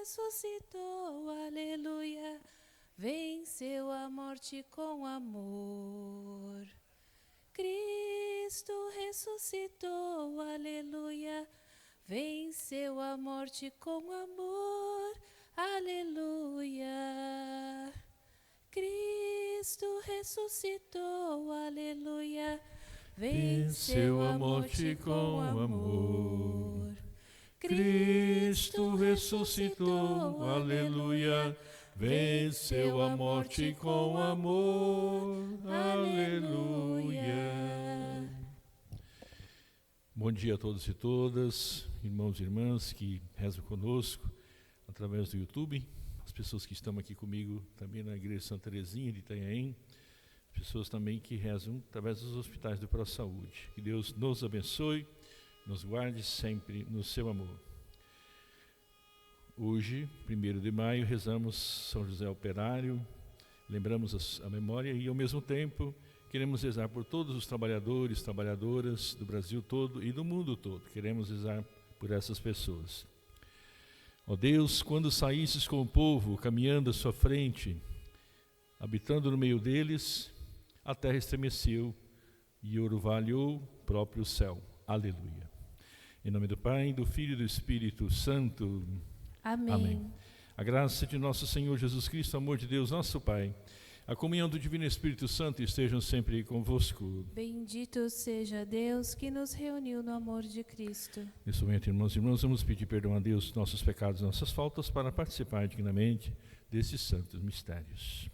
ressuscitou, aleluia. Venceu a morte com amor. Cristo ressuscitou, aleluia. Venceu a morte com amor, aleluia. Cristo ressuscitou, aleluia. Venceu a morte com amor. Cristo ressuscitou, aleluia. Venceu a morte com amor, aleluia. Bom dia a todos e todas, irmãos e irmãs que rezam conosco através do YouTube, as pessoas que estão aqui comigo também na Igreja Santa Teresinha de Itanhaém, pessoas também que rezam através dos hospitais do ProSaúde. Que Deus nos abençoe, nos guarde sempre no seu amor. Hoje, 1º de maio, rezamos São José Operário, lembramos a memória e, ao mesmo tempo, queremos rezar por todos os trabalhadores, trabalhadoras do Brasil todo e do mundo todo. Queremos rezar por essas pessoas. Ó Deus, quando saísses com o povo, caminhando à sua frente, habitando no meio deles, a terra estremeceu e orvalhou o próprio céu. Aleluia. Em nome do Pai, do Filho e do Espírito Santo. Amém. Amém. A graça de nosso Senhor Jesus Cristo, o amor de Deus, nosso Pai, a comunhão do Divino Espírito Santo estejam sempre convosco. Bendito seja Deus que nos reuniu no amor de Cristo. Nesse momento, irmãos e irmãs, vamos pedir perdão a Deus dos nossos pecados e nossas faltas para participar dignamente desses santos mistérios.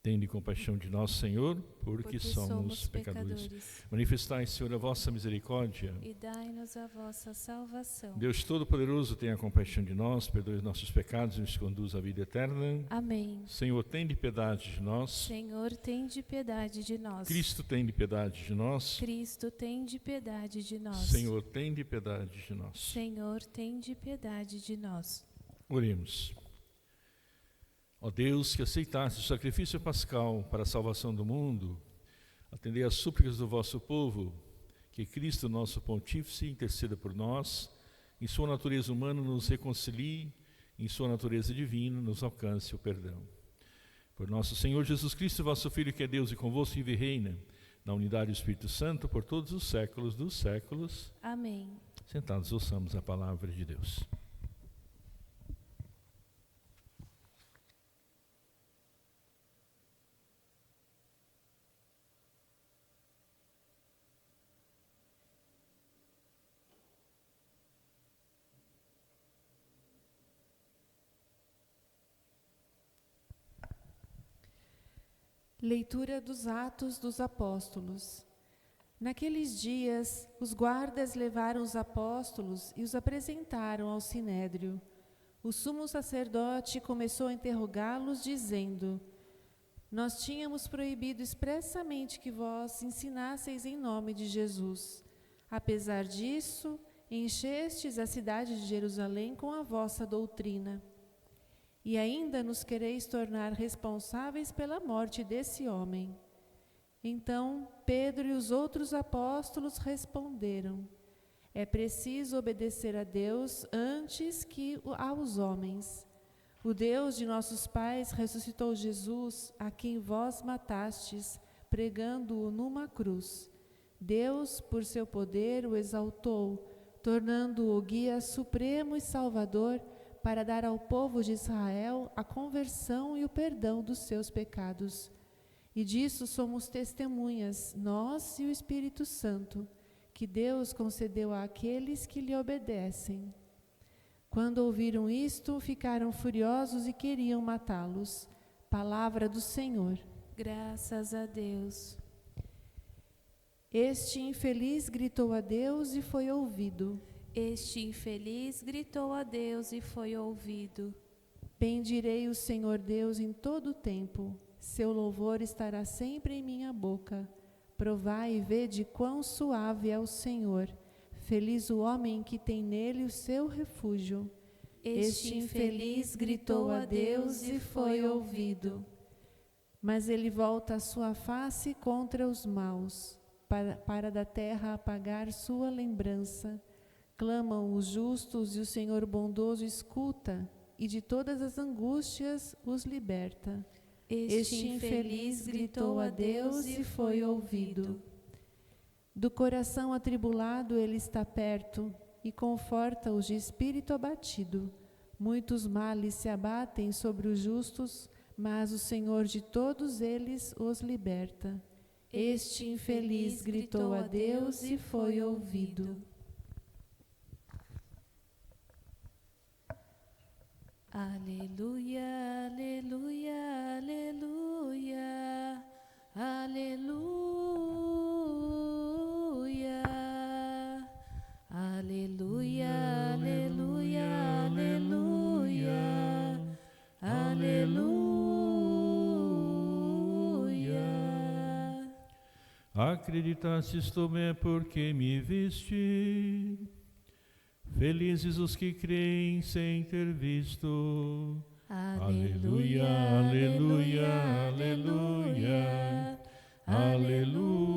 Tende compaixão de nós, Senhor, porque somos pecadores. Manifestai, Senhor, a vossa misericórdia. E dai-nos a vossa salvação. Deus Todo-Poderoso, tenha compaixão de nós, perdoe os nossos pecados e nos conduz à vida eterna. Amém. Senhor, tende piedade de nós. Senhor, tende piedade de nós. Cristo, tende piedade de nós. Cristo, tende piedade de nós. Senhor, tende piedade de nós. Senhor, tende piedade de nós. Oremos. Ó Deus, que aceitaste o sacrifício pascal para a salvação do mundo, atendei às súplicas do vosso povo, que Cristo, nosso Pontífice, interceda por nós, em sua natureza humana nos reconcilie, em sua natureza divina nos alcance o perdão. Por nosso Senhor Jesus Cristo, vosso Filho, que é Deus e convosco vive e reina, na unidade do Espírito Santo, por todos os séculos dos séculos. Amém. Sentados, ouçamos a palavra de Deus. Leitura dos Atos dos Apóstolos. Naqueles dias, os guardas levaram os apóstolos e os apresentaram ao sinédrio. O sumo sacerdote começou a interrogá-los, dizendo: Nós tínhamos proibido expressamente que vós ensinasseis em nome de Jesus. Apesar disso, enchestes a cidade de Jerusalém com a vossa doutrina. E ainda nos quereis tornar responsáveis pela morte desse homem. Então Pedro e os outros apóstolos responderam: É preciso obedecer a Deus antes que aos homens. O Deus de nossos pais ressuscitou Jesus, a quem vós matastes, pregando-o numa cruz. Deus, por seu poder, o exaltou, tornando-o guia supremo e salvador, para dar ao povo de Israel a conversão e o perdão dos seus pecados. E disso somos testemunhas, nós e o Espírito Santo, que Deus concedeu àqueles que lhe obedecem. Quando ouviram isto, ficaram furiosos e queriam matá-los. Palavra do Senhor. Graças a Deus. Este infeliz gritou a Deus e foi ouvido. Este infeliz gritou a Deus e foi ouvido. Bendirei o Senhor Deus em todo o tempo. Seu louvor estará sempre em minha boca. Provai e vede quão suave é o Senhor. Feliz o homem que tem nele o seu refúgio. Este infeliz gritou a Deus e foi ouvido. Mas ele volta a sua face contra os maus. para da terra apagar sua lembrança. Clamam os justos e o Senhor bondoso escuta, e de todas as angústias os liberta. Este infeliz gritou a Deus e foi ouvido. Do coração atribulado ele está perto e conforta os de espírito abatido. Muitos males se abatem sobre os justos, mas o Senhor de todos eles os liberta. Este infeliz gritou a Deus e foi ouvido. Aleluia, aleluia, aleluia, aleluia, aleluia, aleluia, aleluia, aleluia. Acreditastes também porque me viste. Felizes os que creem sem ter visto. Aleluia, aleluia, aleluia, aleluia,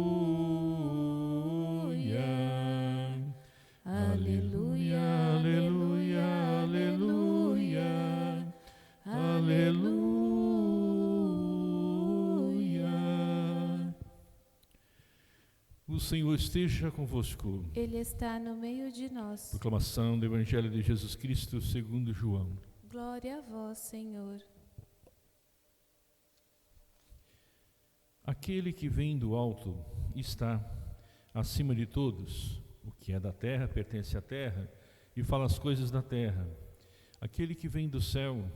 aleluia, aleluia, aleluia, aleluia. O Senhor esteja convosco. Ele está no meio de nós. Proclamação do Evangelho de Jesus Cristo segundo João. Glória a vós, Senhor. Aquele que vem do alto está acima de todos. O que é da terra pertence à terra e fala as coisas da terra. Aquele que vem do céu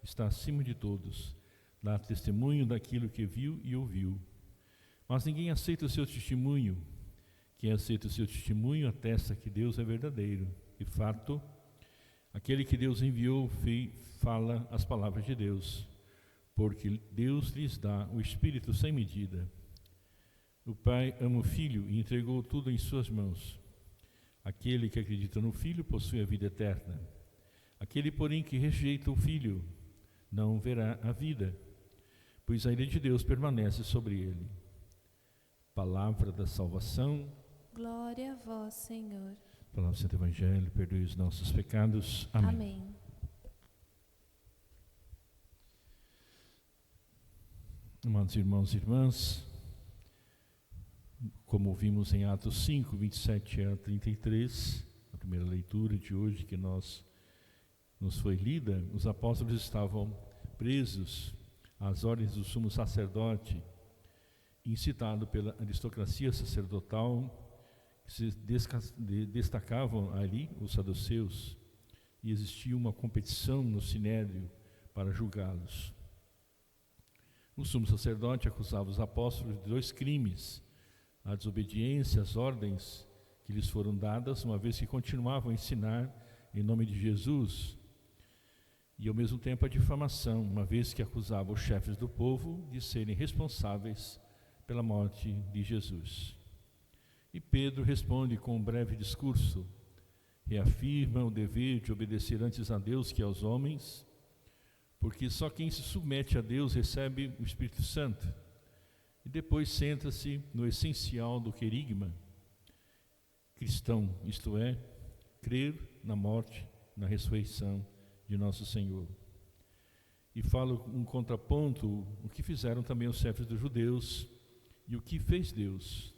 está acima de todos. Dá testemunho daquilo que viu e ouviu. Mas ninguém aceita o seu testemunho. Quem aceita o seu testemunho atesta que Deus é verdadeiro. De fato, aquele que Deus enviou fala as palavras de Deus, porque Deus lhes dá o Espírito sem medida. O Pai ama o Filho e entregou tudo em suas mãos. Aquele que acredita no Filho possui a vida eterna. Aquele, porém, que rejeita o Filho não verá a vida, pois a ira de Deus permanece sobre ele. Palavra da salvação. Glória a vós, Senhor. Palavra do Santo Evangelho, perdoe os nossos pecados. Amém. Amém. Amados irmãos e irmãs, como vimos em Atos 5, 27 a 33, a primeira leitura de hoje que nos foi lida, os apóstolos estavam presos às ordens do sumo sacerdote, incitado pela aristocracia sacerdotal, que se destacavam ali os saduceus, e existia uma competição no sinédrio para julgá-los. O sumo sacerdote acusava os apóstolos de 2 crimes: a desobediência às ordens que lhes foram dadas, uma vez que continuavam a ensinar em nome de Jesus, e ao mesmo tempo a difamação, uma vez que acusava os chefes do povo de serem responsáveis pela morte de Jesus. E Pedro responde com um breve discurso, reafirma o dever de obedecer antes a Deus que aos homens, porque só quem se submete a Deus recebe o Espírito Santo, e depois centra-se no essencial do querigma cristão, isto é, crer na morte, na ressurreição de nosso Senhor. E fala um contraponto, o que fizeram também os chefes dos judeus, e o que fez Deus.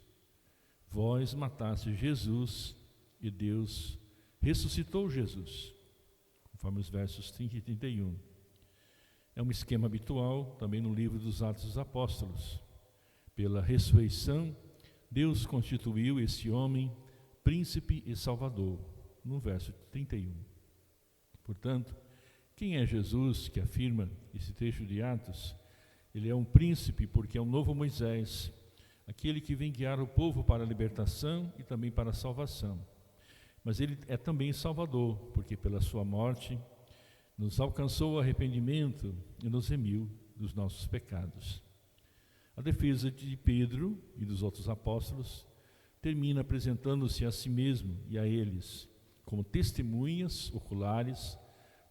Vós mataste Jesus e Deus ressuscitou Jesus, conforme os versos 30 e 31. É um esquema habitual também no livro dos Atos dos Apóstolos. Pela ressurreição, Deus constituiu esse homem príncipe e salvador, no verso 31. Portanto, quem é Jesus que afirma esse trecho de Atos? Ele é um príncipe porque é um novo Moisés, aquele que vem guiar o povo para a libertação e também para a salvação. Mas ele é também Salvador, porque pela sua morte nos alcançou o arrependimento e nos remiu dos nossos pecados. A defesa de Pedro e dos outros apóstolos termina apresentando-se a si mesmo e a eles como testemunhas oculares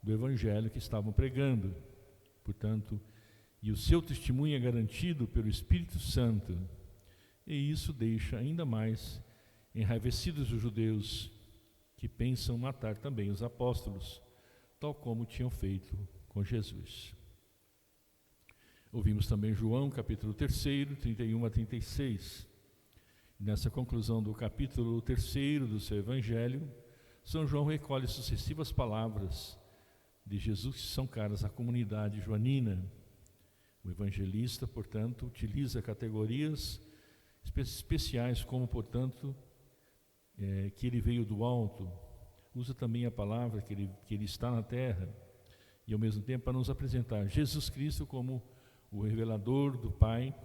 do Evangelho que estavam pregando. Portanto, e o seu testemunho é garantido pelo Espírito Santo, e isso deixa ainda mais enraivecidos os judeus, que pensam matar também os apóstolos, tal como tinham feito com Jesus. Ouvimos também João, capítulo 3, 31 a 36. Nessa conclusão do capítulo 3 do seu Evangelho, São João recolhe sucessivas palavras de Jesus que são caras à comunidade joanina. O evangelista, portanto, utiliza categorias especiais como, portanto, que ele veio do alto. Usa também a palavra que ele está na terra. E, ao mesmo tempo, para nos apresentar Jesus Cristo como o revelador do Pai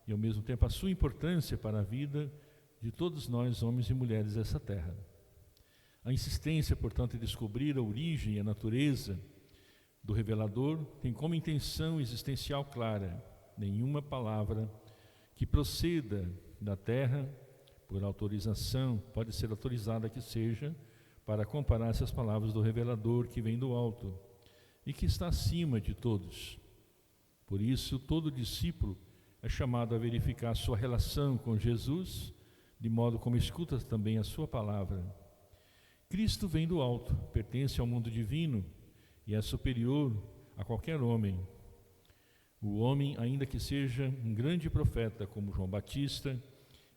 e, ao mesmo tempo, a sua importância para a vida de todos nós, homens e mulheres dessa terra. A insistência, portanto, em descobrir a origem e a natureza do revelador tem como intenção existencial clara: nenhuma palavra que proceda da terra, por autorização, pode ser autorizada que seja, para comparar essas palavras do revelador que vem do alto e que está acima de todos. Por isso, todo discípulo é chamado a verificar a sua relação com Jesus, de modo como escuta também a sua palavra. Cristo vem do alto, pertence ao mundo divino e é superior a qualquer homem. O homem, ainda que seja um grande profeta como João Batista,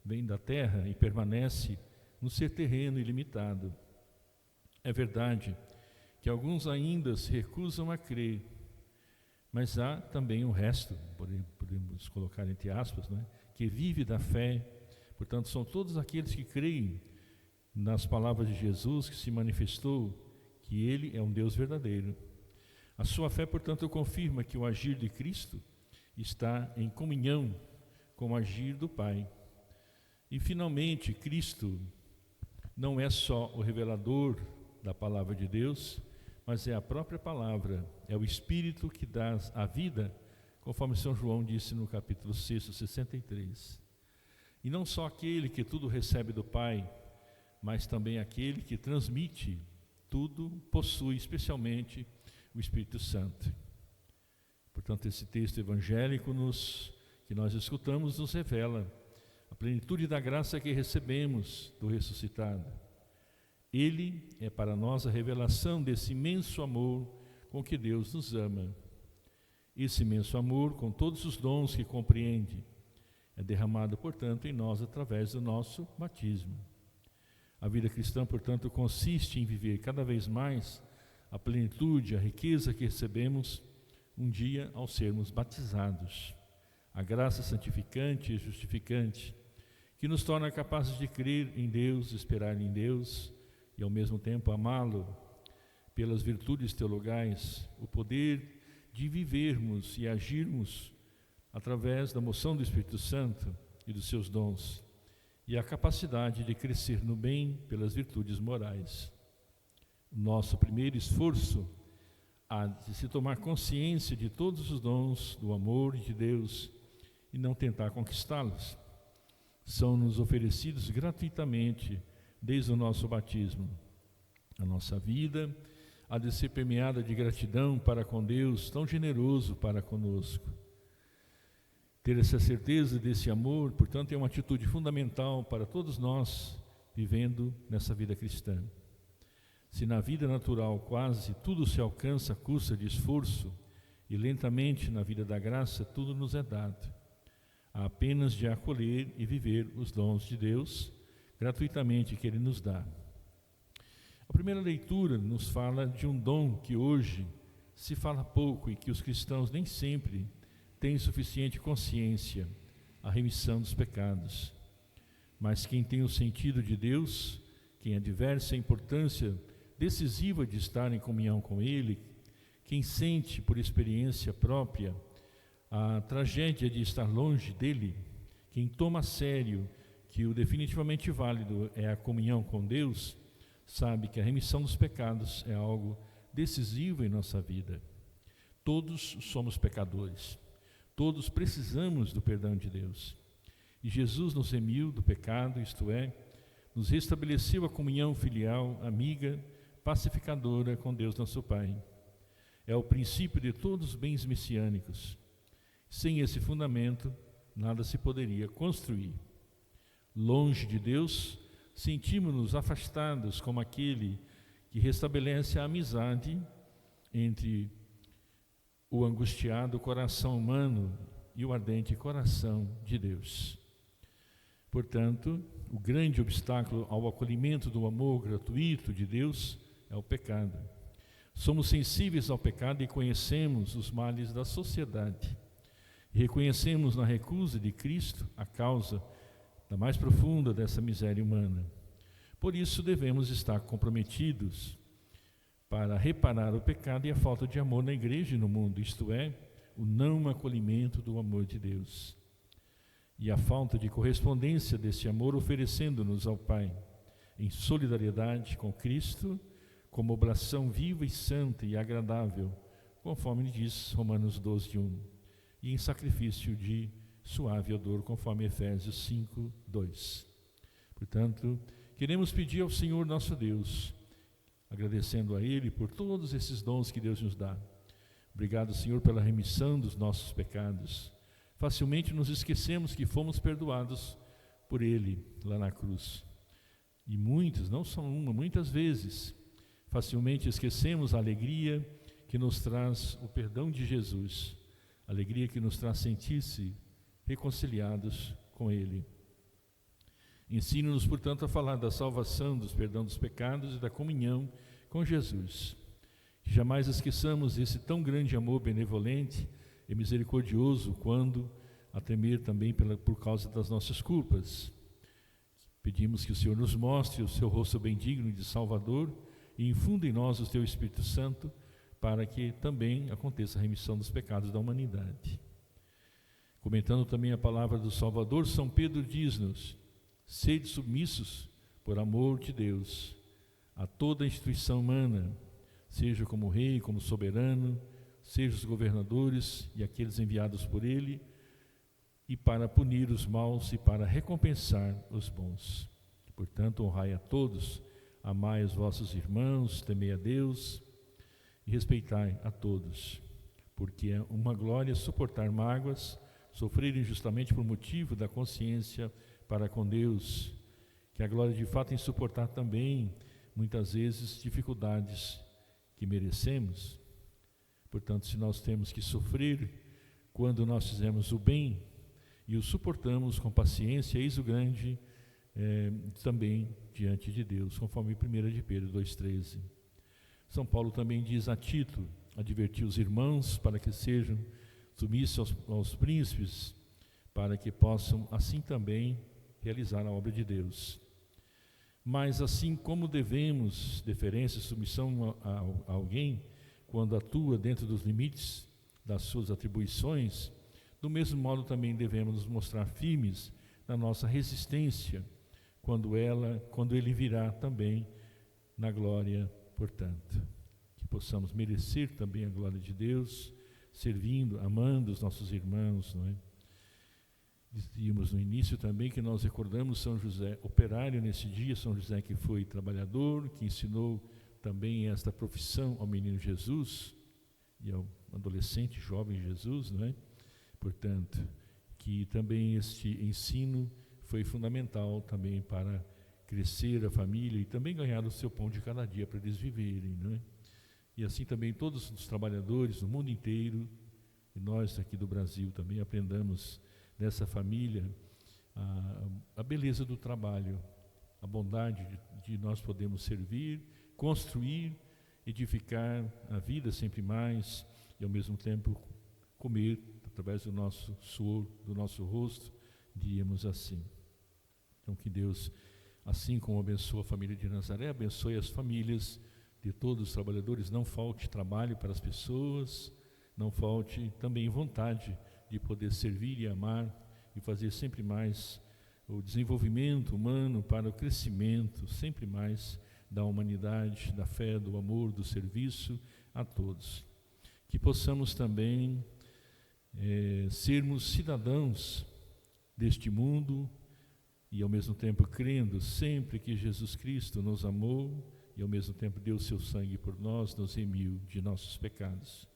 vem da terra e permanece no ser terreno e limitado. É verdade que alguns ainda se recusam a crer, mas há também o resto, podemos colocar entre aspas, que vive da fé. Portanto, são todos aqueles que creem nas palavras de Jesus, que se manifestou que Ele é um Deus verdadeiro. A sua fé, portanto, confirma que o agir de Cristo está em comunhão com o agir do Pai. E, finalmente, Cristo não é só o revelador da palavra de Deus, mas é a própria palavra, é o Espírito que dá a vida, conforme São João disse no capítulo 6, 63. E não só aquele que tudo recebe do Pai, mas também aquele que transmite tudo, possui especialmente o Espírito Santo. Portanto, esse texto evangélico que nós escutamos nos revela a plenitude da graça que recebemos do ressuscitado. Ele é para nós a revelação desse imenso amor com que Deus nos ama. Esse imenso amor, com todos os dons que compreende, é derramado, portanto, em nós através do nosso batismo. A vida cristã, portanto, consiste em viver cada vez mais a plenitude, a riqueza que recebemos um dia ao sermos batizados. A graça santificante e justificante, que nos torna capazes de crer em Deus, esperar em Deus e, ao mesmo tempo, amá-lo pelas virtudes teologais, o poder de vivermos e agirmos através da moção do Espírito Santo e dos seus dons, e a capacidade de crescer no bem pelas virtudes morais. O nosso primeiro esforço há de se tomar consciência de todos os dons do amor de Deus e não tentar conquistá-los. São-nos oferecidos gratuitamente desde o nosso batismo. A nossa vida há de ser permeada de gratidão para com Deus, tão generoso para conosco. Ter essa certeza desse amor, portanto, é uma atitude fundamental para todos nós vivendo nessa vida cristã. Se na vida natural quase tudo se alcança à custa de esforço, e lentamente na vida da graça tudo nos é dado, há apenas de acolher e viver os dons de Deus gratuitamente que Ele nos dá. A primeira leitura nos fala de um dom que hoje se fala pouco e que os cristãos nem sempre têm suficiente consciência: a remissão dos pecados. Mas quem tem o sentido de Deus, quem adverte a importância decisiva de estar em comunhão com Ele, quem sente por experiência própria a tragédia de estar longe dEle, quem toma a sério que o definitivamente válido é a comunhão com Deus, sabe que a remissão dos pecados é algo decisivo em nossa vida. Todos somos pecadores, todos precisamos do perdão de Deus. E Jesus nos remiu do pecado, isto é, nos restabeleceu a comunhão filial, amiga, pacificadora com Deus nosso Pai. É o princípio de todos os bens messiânicos. Sem esse fundamento, nada se poderia construir. longe de Deus, sentimos-nos afastados como aquele que restabelece a amizade entre o angustiado coração humano e o ardente coração de Deus. Portanto, o grande obstáculo ao acolhimento do amor gratuito de Deus é o pecado. Somos sensíveis ao pecado e conhecemos os males da sociedade. E reconhecemos na recusa de Cristo a causa da mais profunda dessa miséria humana. Por isso devemos estar comprometidos para reparar o pecado e a falta de amor na igreja e no mundo, isto é, o não acolhimento do amor de Deus. E a falta de correspondência desse amor oferecendo-nos ao Pai, em solidariedade com Cristo, como oblação viva e santa e agradável, conforme diz Romanos 12:1, e em sacrifício de suave odor, conforme Efésios 5:2. Portanto, queremos pedir ao Senhor nosso Deus, agradecendo a Ele por todos esses dons que Deus nos dá. Obrigado, Senhor, pela remissão dos nossos pecados. Facilmente nos esquecemos que fomos perdoados por Ele lá na cruz. E muitas, não só uma, muitas vezes, facilmente esquecemos a alegria que nos traz o perdão de Jesus, a alegria que nos traz sentir-se reconciliados com Ele. Ensina-nos, portanto, a falar da salvação, dos perdão dos pecados e da comunhão com Jesus. Que jamais esqueçamos esse tão grande amor benevolente e misericordioso quando a temer também por causa das nossas culpas. Pedimos que o Senhor nos mostre o seu rosto bendigno de Salvador e infunda em nós o teu Espírito Santo para que também aconteça a remissão dos pecados da humanidade. Comentando também a palavra do Salvador, São Pedro diz-nos: sede submissos, por amor de Deus, a toda a instituição humana, seja como rei, como soberano, seja os governadores e aqueles enviados por ele, e para punir os maus e para recompensar os bons. Portanto, honrai a todos, amai os vossos irmãos, temei a Deus e respeitai a todos, porque é uma glória suportar mágoas, sofrer injustamente por motivo da consciência para com Deus, que a glória de fato em suportar também, muitas vezes, dificuldades que merecemos. Portanto, se nós temos que sofrer quando nós fizemos o bem e o suportamos com paciência, eis o grande também diante de Deus, conforme 1 de Pedro 2,13. São Paulo também diz a Tito, advertir os irmãos para que sejam submissos aos príncipes, para que possam assim também realizar a obra de Deus. Mas assim como devemos deferência e submissão a alguém, quando atua dentro dos limites das suas atribuições, do mesmo modo também devemos nos mostrar firmes na nossa resistência, quando ele virá também na glória, portanto. Que possamos merecer também a glória de Deus, servindo, amando os nossos irmãos, não é? Dizíamos no início também que nós recordamos São José, operário nesse dia, São José que foi trabalhador, que ensinou também esta profissão ao menino Jesus e ao adolescente, jovem Jesus, não é? Portanto, que também este ensino foi fundamental também para crescer a família e também ganhar o seu pão de cada dia para eles viverem, não é? E assim também todos os trabalhadores do mundo inteiro, e nós aqui do Brasil também aprendamos dessa família a beleza do trabalho, a bondade de nós podermos servir, construir, edificar a vida sempre mais e ao mesmo tempo comer através do nosso suor, do nosso rosto, diríamos assim. Então que Deus, assim como abençoa a família de Nazaré, abençoe as famílias de todos os trabalhadores, não falte trabalho para as pessoas, não falte também vontade de poder servir e amar e fazer sempre mais o desenvolvimento humano para o crescimento sempre mais da humanidade, da fé, do amor, do serviço a todos. Que possamos também sermos cidadãos deste mundo e ao mesmo tempo crendo sempre que Jesus Cristo nos amou e ao mesmo tempo deu seu sangue por nós, nos remiu de nossos pecados.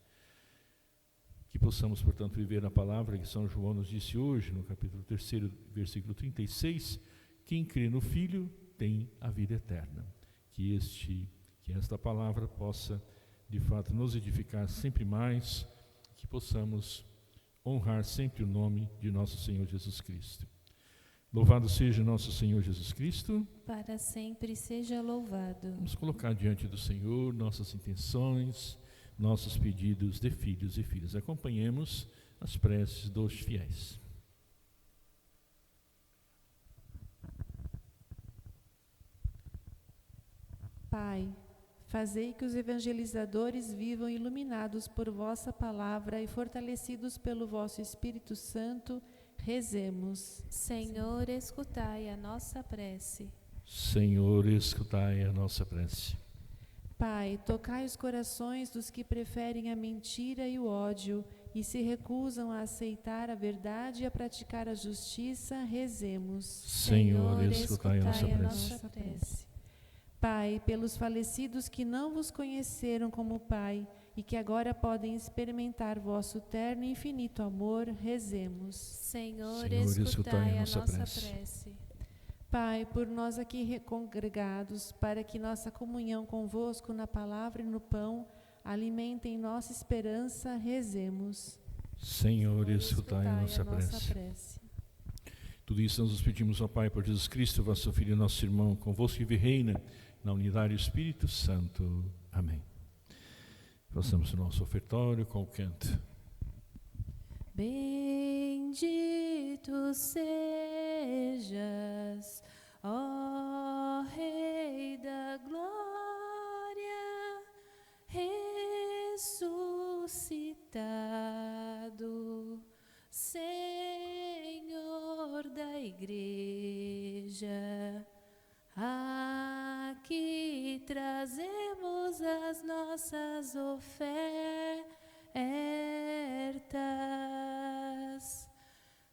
Que possamos, portanto, viver a palavra que São João nos disse hoje, no capítulo 3, versículo 36, Quem crê no Filho tem a vida eterna. Que esta palavra possa, de fato, nos edificar sempre mais, que possamos honrar sempre o nome de nosso Senhor Jesus Cristo. Louvado seja nosso Senhor Jesus Cristo. Para sempre seja louvado. Vamos colocar diante do Senhor nossas intenções, nossos pedidos de filhos e filhas. Acompanhemos as preces dos fiéis. Pai, fazei que os evangelizadores vivam iluminados por vossa palavra e fortalecidos pelo vosso Espírito Santo. Rezemos. Senhor, escutai a nossa prece. Senhor, escutai a nossa prece. Pai, tocai os corações dos que preferem a mentira e o ódio e se recusam a aceitar a verdade e a praticar a justiça. Rezemos. Senhor, escutai a nossa prece. Pai, pelos falecidos que não vos conheceram como Pai e que agora podem experimentar vosso terno e infinito amor, rezemos. Senhor, escutai a nossa prece. Pai, por nós aqui congregados, para que nossa comunhão convosco na palavra e no pão alimentem nossa esperança, rezemos. Senhor, escutai a nossa prece. Tudo isso nós nos pedimos ao Pai por Jesus Cristo, vosso Filho e nosso irmão, convosco que vive e reina na unidade do Espírito Santo. Amém. Façamos o nosso ofertório com o canto. Bendito sejas, ó Rei da Glória, ressuscitado, Senhor da Igreja. Aqui trazemos as nossas ofertas.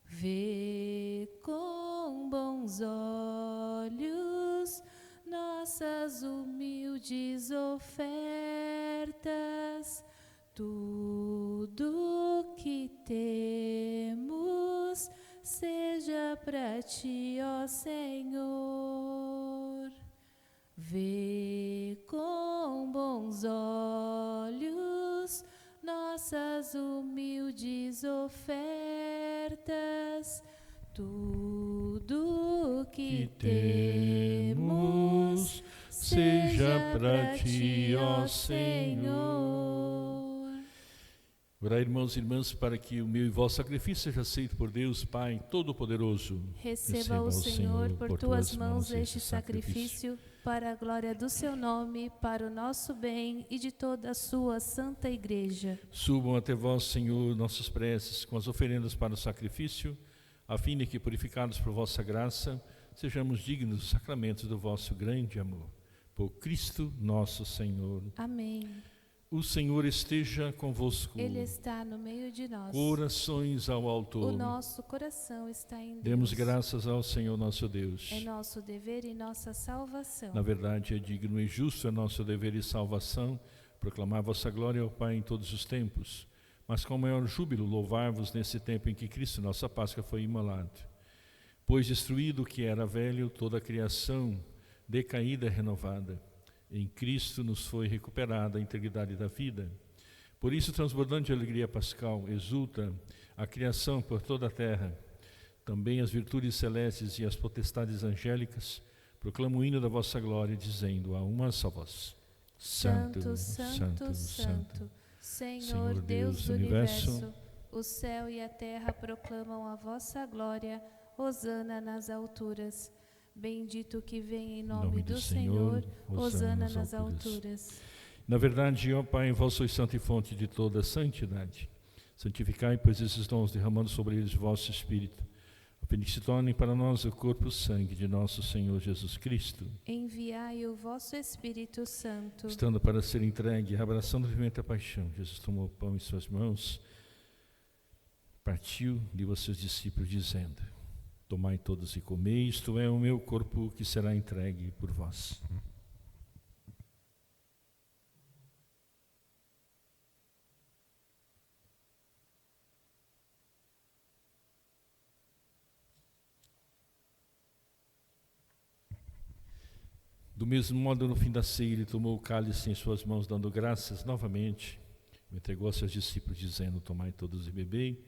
Vê com bons olhos nossas humildes ofertas. Tudo que temos seja para ti, ó Senhor. Vê com bons olhos nossas humildes ofertas. Tudo que temos seja para ti, ó Senhor. Orai, irmãos e irmãs, para que o meu e vosso sacrifício seja aceito por Deus, Pai Todo-Poderoso. Receba o Senhor por tuas mãos este sacrifício, para a glória do seu nome, para o nosso bem e de toda a sua santa Igreja. Subam até vós, Senhor, nossas preces com as oferendas para o sacrifício, a fim de que, purificados por vossa graça, sejamos dignos dos sacramentos do vosso grande amor. Por Cristo nosso Senhor. Amém. O Senhor esteja convosco. Ele está no meio de nós. Corações ao altar. O nosso coração está em Deus. Demos graças ao Senhor nosso Deus. É nosso dever e nossa salvação. Na verdade, é digno e justo, é nosso dever e salvação proclamar vossa glória ao Pai em todos os tempos, mas com maior júbilo louvar-vos nesse tempo em que Cristo, nossa Páscoa, foi imolado. Pois destruído o que era velho, toda a criação decaída e renovada, em Cristo nos foi recuperada a integridade da vida. Por isso, transbordante de alegria pascal, exulta a criação por toda a terra. Também as virtudes celestes e as potestades angélicas proclamam o hino da vossa glória, dizendo a uma só voz: Santo, Santo, Santo, Senhor Deus do universo, o céu e a terra proclamam a vossa glória. Hosana nas alturas. Bendito que vem em nome do Senhor, hosana nas alturas. Na verdade, ó Pai, vós sois santo e fonte de toda santidade. Santificai, pois, esses dons, derramando sobre eles vosso Espírito, a fim de que se tornem para nós o corpo e o sangue de nosso Senhor Jesus Cristo. Enviai o vosso Espírito Santo. Estando para ser entregue, abraçando vivamente a paixão, Jesus tomou o pão em suas mãos, partiu, deu aos seus discípulos, dizendo: tomai todos e comei, isto é o meu corpo que será entregue por vós. Do mesmo modo, no fim da ceia, ele tomou o cálice em suas mãos, dando graças novamente, o entregou a seus discípulos, dizendo: tomai todos e bebei.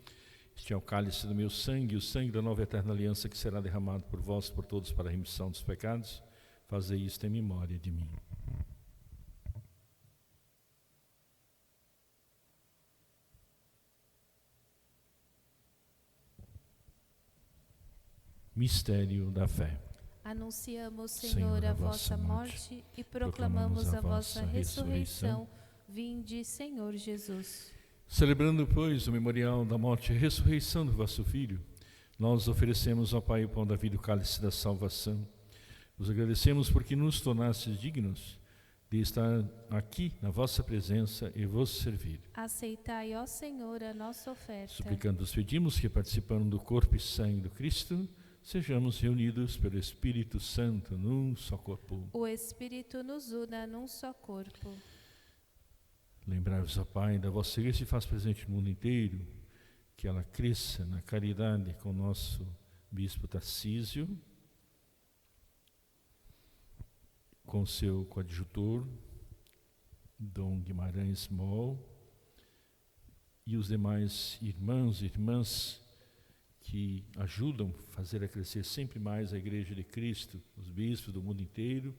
Este é o cálice do meu sangue, o sangue da nova eterna aliança, que será derramado por vós, por todos, para a remissão dos pecados. Fazei isto em memória de mim. Mistério da fé. Anunciamos, Senhor, a vossa morte e proclamamos a vossa ressurreição. Vinde, Senhor Jesus. Celebrando, pois, o memorial da morte e ressurreição do vosso Filho, nós oferecemos ao Pai o pão da vida e o cálice da salvação. Vos agradecemos porque nos tornastes dignos de estar aqui na vossa presença e vos servir. Aceitai, ó Senhor, a nossa oferta. Suplicando, os pedimos que, participando do corpo e sangue do Cristo, sejamos reunidos pelo Espírito Santo num só corpo. O Espírito nos una num só corpo. Lembrai-vos, ó Pai, da vossa igreja que faz presente no mundo inteiro, que ela cresça na caridade com o nosso bispo Tarcísio, com seu coadjutor, Dom Guimarães Moll, e os demais irmãos e irmãs que ajudam a fazer a crescer sempre mais a Igreja de Cristo, os bispos do mundo inteiro,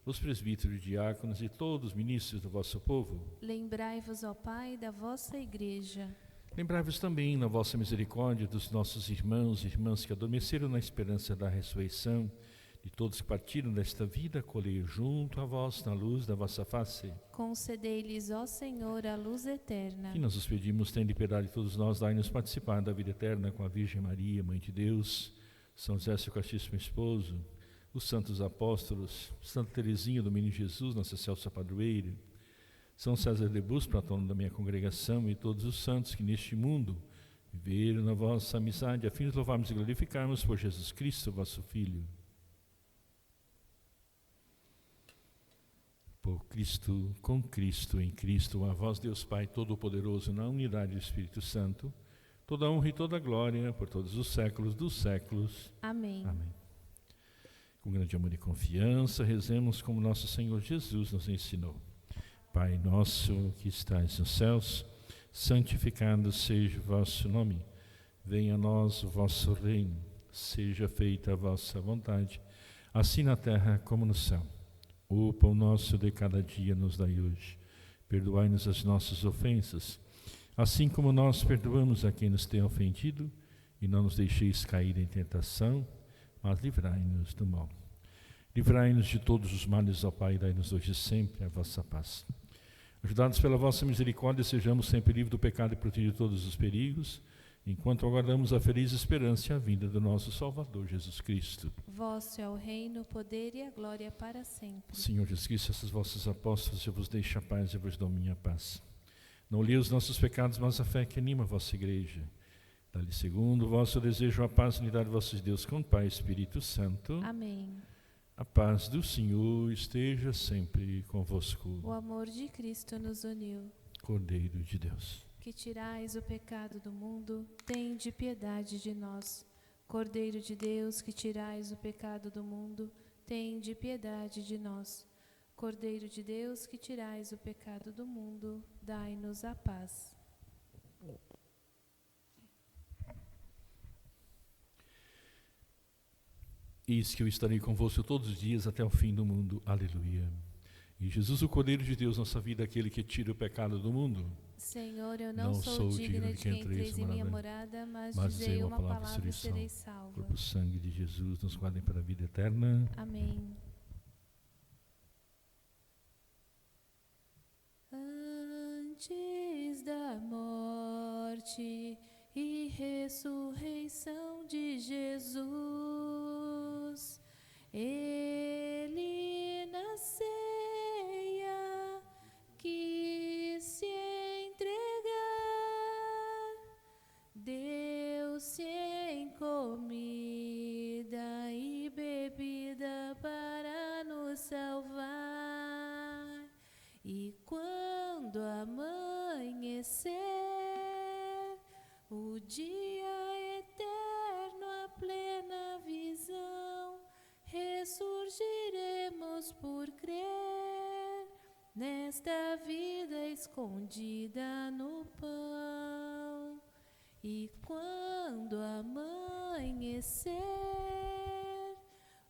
os presbíteros, diáconos e todos os ministros do vosso povo. Lembrai-vos, ó Pai, da vossa Igreja. Lembrai-vos também, na vossa misericórdia, dos nossos irmãos e irmãs que adormeceram na esperança da ressurreição, de todos que partiram desta vida, acolhei junto a vós na luz da vossa face. Concedei-lhes, ó Senhor, a luz eterna. E nós os pedimos, tende piedade de todos nós, dai-nos participar da vida eterna com a Virgem Maria, Mãe de Deus, São José, seu castíssimo esposo, os santos apóstolos, Santa Teresinha do Menino Jesus, nossa excelsa padroeira, São César de Bus, patrono da minha congregação, e todos os santos que neste mundo viveram na vossa amizade, a fim de louvarmos e glorificarmos por Jesus Cristo, vosso Filho. Por Cristo, com Cristo, em Cristo, a vós, Deus Pai Todo-Poderoso, na unidade do Espírito Santo, toda honra e toda glória por todos os séculos dos séculos. Amém. Amém. Com grande amor e confiança, rezemos como nosso Senhor Jesus nos ensinou. Pai nosso que estais nos céus, santificado seja o vosso nome. Venha a nós o vosso reino. Seja feita a vossa vontade, assim na terra como no céu. O pão nosso de cada dia nos dai hoje. Perdoai-nos as nossas ofensas, assim como nós perdoamos a quem nos tem ofendido, e não nos deixeis cair em tentação, mas livrai-nos do mal. Livrai-nos de todos os males, ó Pai, e dai-nos hoje sempre a vossa paz. Ajudados pela vossa misericórdia, sejamos sempre livres do pecado e protegidos de todos os perigos, enquanto aguardamos a feliz esperança e a vinda do nosso Salvador Jesus Cristo. Vosso é o reino, o poder e a glória para sempre. Senhor Jesus Cristo, esses vossos apóstolos, eu vos deixo a paz e vos dou minha paz. Não li os nossos pecados, mas a fé que anima a vossa igreja. Dá-lhe segundo o vosso desejo a paz e unidade de vossos Deus com o Pai e Espírito Santo. Amém. A paz do Senhor esteja sempre convosco. O amor de Cristo nos uniu. Cordeiro de Deus, que tirais o pecado do mundo, tende piedade de nós. Cordeiro de Deus, que tirais o pecado do mundo, tende piedade de nós. Cordeiro de Deus, que tirais o pecado do mundo, dai-nos a paz. Eis que eu estarei convosco todos os dias até o fim do mundo. Aleluia. E Jesus, o Cordeiro de Deus, nossa vida, aquele que tira o pecado do mundo. Senhor, eu não sou digna de que entreis em minha morada, mas dizei uma palavra e serei salva. Corpo e sangue de Jesus nos guardem para a vida eterna. Amém. Antes da morte e ressurreição de Jesus, Ele na ceia quis se entregar, deu-se em comida e bebida para nos salvar. E quando amanhecer o dia eterno, a plena visão, ressurreição nesta vida escondida no pão. E quando amanhecer,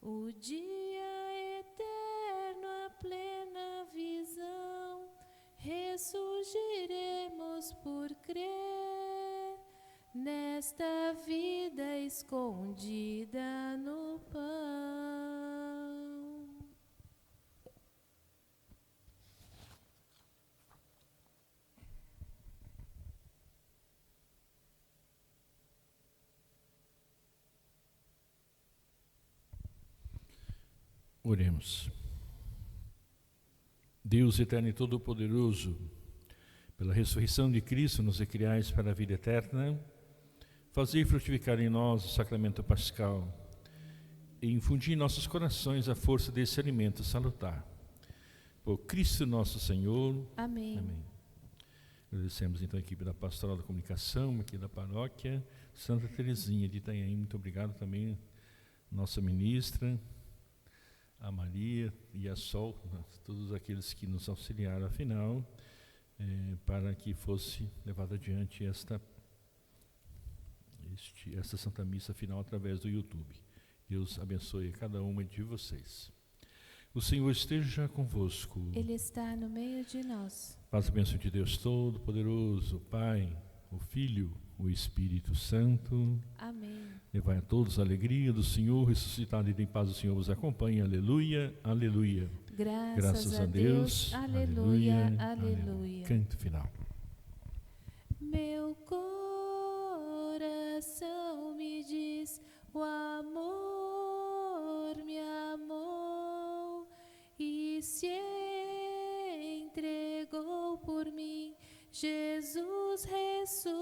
o dia eterno, a plena visão, ressurgiremos por crer nesta vida escondida no pão. Oremos. Deus eterno e todo-poderoso, pela ressurreição de Cristo nos recriais para a vida eterna, fazei frutificar em nós o sacramento pascal e infundir em nossos corações a força desse alimento salutar. Por Cristo nosso Senhor. Amém. Amém. Agradecemos então a equipe da Pastoral da Comunicação, aqui da Paróquia Santa Teresinha de Itanhaém. Muito obrigado também, nossa ministra, a Maria e a Sol, todos aqueles que nos auxiliaram, afinal, para que fosse levada adiante esta Santa Missa final através do YouTube. Deus abençoe a cada uma de vocês. O Senhor esteja convosco. Ele está no meio de nós. Paz e bênção de Deus Todo-Poderoso, o Pai, o Filho, o Espírito Santo. Amém. Levai a todos a alegria do Senhor, ressuscitado e em paz o Senhor vos acompanhe. Aleluia, aleluia. Graças a Deus. Aleluia, aleluia. Canto final. Meu coração me diz, o amor me amou e se entregou por mim. Jesus ressuscitou.